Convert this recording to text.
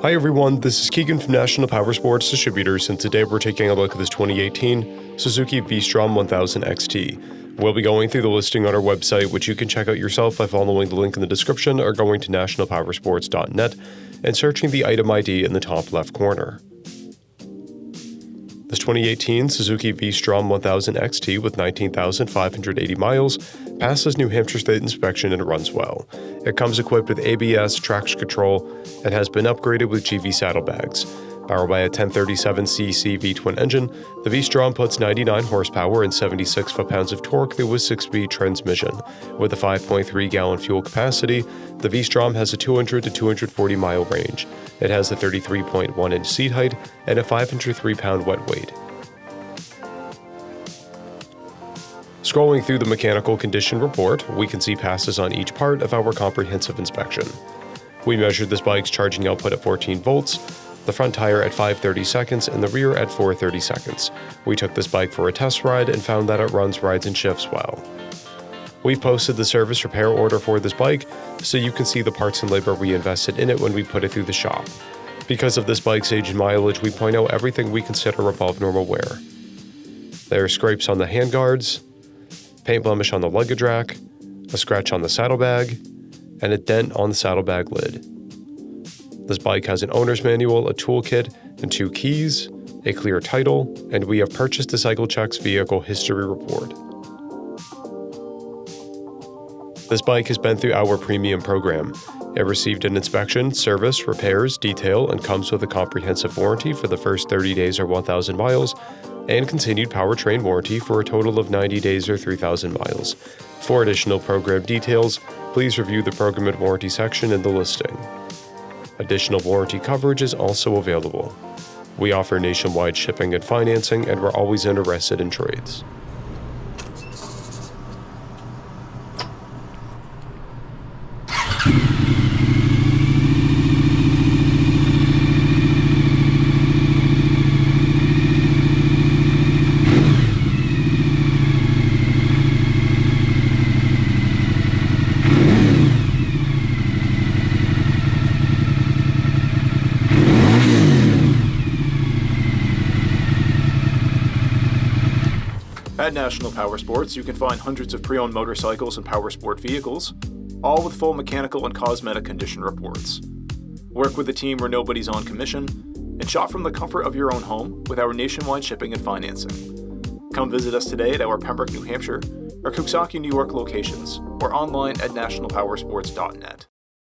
Hi everyone, this is Keegan from National Powersports Distributors, and today we're taking a look at this 2018 Suzuki VSTROM 1000XT. We'll be going through the listing on our website, which you can check out yourself by following the link in the description or going to nationalpowersports.net and searching the item ID in the top left corner. This 2018 Suzuki VSTROM 1000XT with 19,580 miles passes New Hampshire State inspection and runs well. It comes equipped with ABS, traction control, and has been upgraded with GV saddlebags. Powered by a 1037cc V-twin engine, the VSTROM puts 99 horsepower and 76 foot-pounds of torque through a 6-speed transmission. With a 5.3-gallon fuel capacity, the VSTROM has a 200 to 240-mile range. It has a 33.1-inch seat height and a 503-pound wet weight. Scrolling through the mechanical condition report, we can see passes on each part of our comprehensive inspection. We measured this bike's charging output at 14 volts, the front tire at 5/30 seconds, and the rear at 4/30 seconds. We took this bike for a test ride and found that it runs, rides, and shifts well. We've posted the service repair order for this bike, so you can see the parts and labor we invested in it when we put it through the shop. Because of this bike's age and mileage, we point out everything we consider above normal wear. There are scrapes on the handguards, paint blemish on the luggage rack, a scratch on the saddlebag, and a dent on the saddlebag lid. This bike has an owner's manual, a toolkit, and 2 keys, a clear title, and we have purchased a CycleCheck's vehicle history report. This bike has been through our premium program. It received an inspection, service, repairs, detail, and comes with a comprehensive warranty for the first 30 days or 1,000 miles, and continued powertrain warranty for a total of 90 days or 3,000 miles. For additional program details, please review the program and warranty section in the listing. Additional warranty coverage is also available. We offer nationwide shipping and financing, and we're always interested in trades. At National Powersports, you can find hundreds of pre-owned motorcycles and powersport vehicles, all with full mechanical and cosmetic condition reports. Work with a team where nobody's on commission, and shop from the comfort of your own home with our nationwide shipping and financing. Come visit us today at our Pembroke, New Hampshire, or Coxsackie, New York locations, or online at nationalpowersports.net.